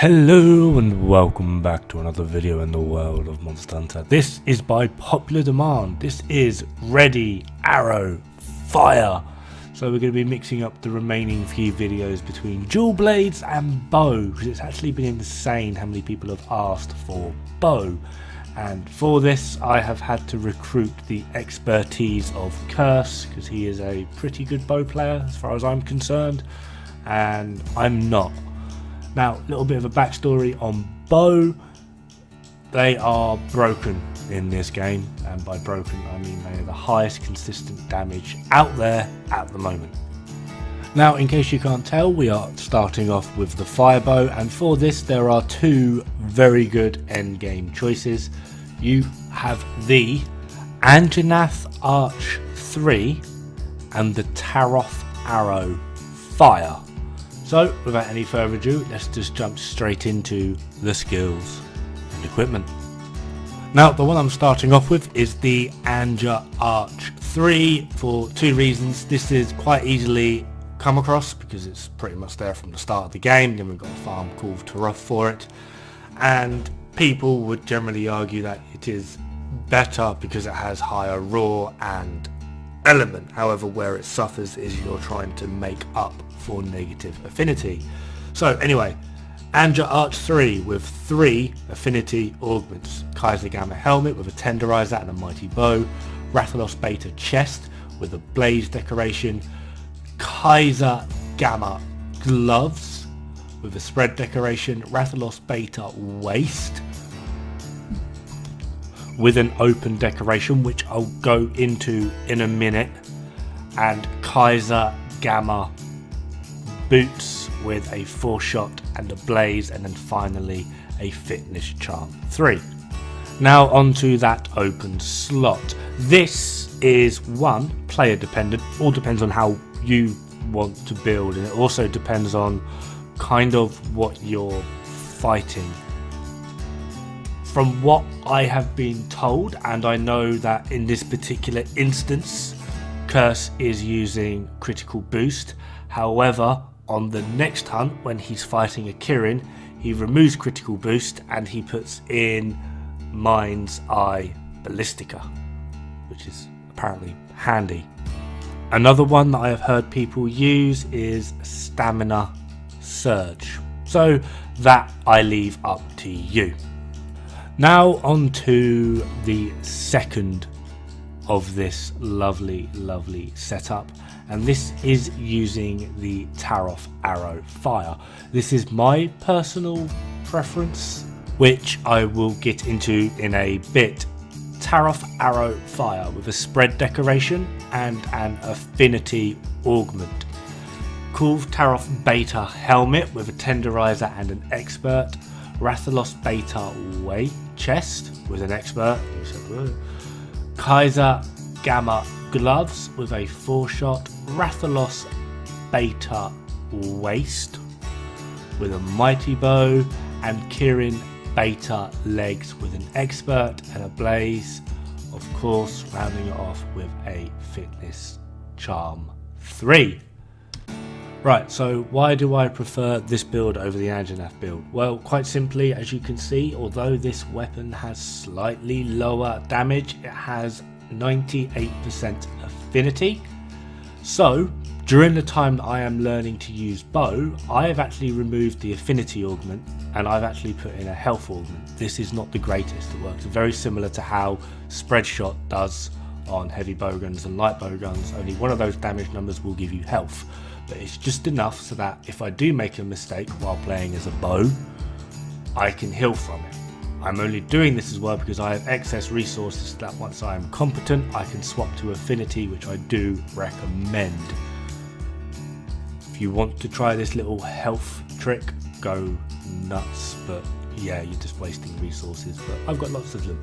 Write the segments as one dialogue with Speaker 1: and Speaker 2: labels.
Speaker 1: Hello and welcome back to another video in the world of Monster Hunter. This is by popular demand. This is Ready, Arrow, Fire. So we're going to be mixing up the remaining few videos between dual blades and bow, because it's actually been insane how many people have asked for bow. And for this I have had to recruit the expertise of Curse, because he is a pretty good bow player as far as I'm concerned, and I'm not. Now, a little bit of a backstory on bow. They are broken in this game, and by broken I mean they are the highest consistent damage out there at the moment. Now, in case you can't tell, we are starting off with the fire bow, and for this there are two very good end game choices. You have the Anja Arch 3 and the Taroth Arrow Fire. So, without any further ado, let's just jump straight into the skills and equipment. Now, the one I'm starting off with is the Anja Arch 3 for two reasons. This is quite easily come across because it's pretty much there from the start of the game. Then we've got a farm called Taroth for it. And people would generally argue that it is better because it has higher raw and element. However, where it suffers is you're trying to make up for negative affinity. So anyway, Anja Arch 3 with 3 affinity augments: Kaiser Gamma helmet with a tenderizer and a mighty bow, Rathalos Beta chest with a blaze decoration, Kaiser Gamma gloves with a spread decoration, Rathalos Beta waist with an open decoration, which I'll go into in a minute, and Kaiser Gamma boots with a 4-shot and a blaze, and then finally a fitness charm 3. Now onto that open slot. This is one player dependent, all depends on how you want to build, and it also depends on kind of what you're fighting. From what I have been told, and I know that in this particular instance Curse is using critical boost, however on the next hunt when he's fighting a Kirin, he removes critical boost and he puts in Mind's Eye Ballistica, which is apparently handy. Another one that I have heard people use is Stamina Surge, so that I leave up to you. Now on to the second of this lovely setup, and this is using the Taroth Arrow Fire. This is my personal preference, which I will get into in a bit. Taroth Arrow Fire with a spread decoration and an affinity augment. Cool Taroth Beta helmet with a tenderizer and an expert, Rathalos Beta way chest with an expert, Kaiser Gamma gloves with a 4-shot, Rathalos Beta waist with a mighty bow, and Kirin Beta legs with an expert and a blaze, of course rounding it off with a fitness charm 3. Right, so why do I prefer this build over the Anja build? Well, quite simply, as you can see, although this weapon has slightly lower damage, it has 98% affinity. So during the time that I am learning to use bow, I have actually removed the affinity augment and I've actually put in a health augment. This is not the greatest. It works very similar to how spread shot does on heavy bowguns and light bowguns. Only one of those damage numbers will give you health, but it's just enough so that if I do make a mistake while playing as a bow, I can heal from it. I'm only doing this as well because I have excess resources so that once I am competent I can swap to affinity, which I do recommend. If you want to try this little health trick, go nuts, but yeah, you're just wasting resources, but I've got lots of them.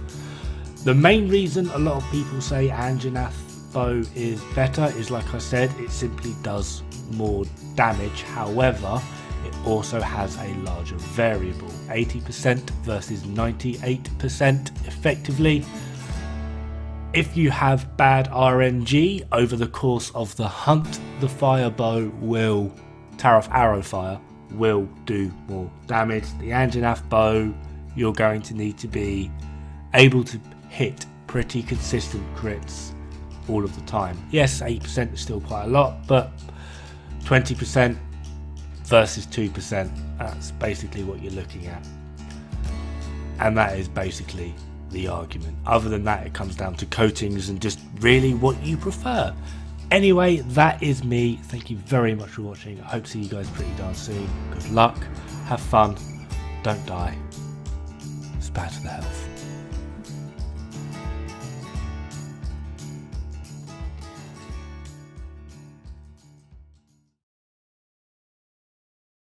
Speaker 1: The main reason a lot of people say Anja bow is better is, like I said, it simply does more damage. However, it also has a larger variable, 80% versus 98% effectively. If you have bad RNG over the course of the hunt, the fire bow will, Taroth Arrow Fire will do more damage. The Anjanath bow, you're going to need to be able to hit pretty consistent crits all of the time. Yes, 8% is still quite a lot, but 20% versus 2%, that's basically what you're looking at. And that is basically the argument. Other than that, it comes down to coatings and just really what you prefer. Anyway, that is me. Thank you very much for watching. I hope to see you guys pretty darn soon. Good luck, have fun, don't die. It's bad for the health.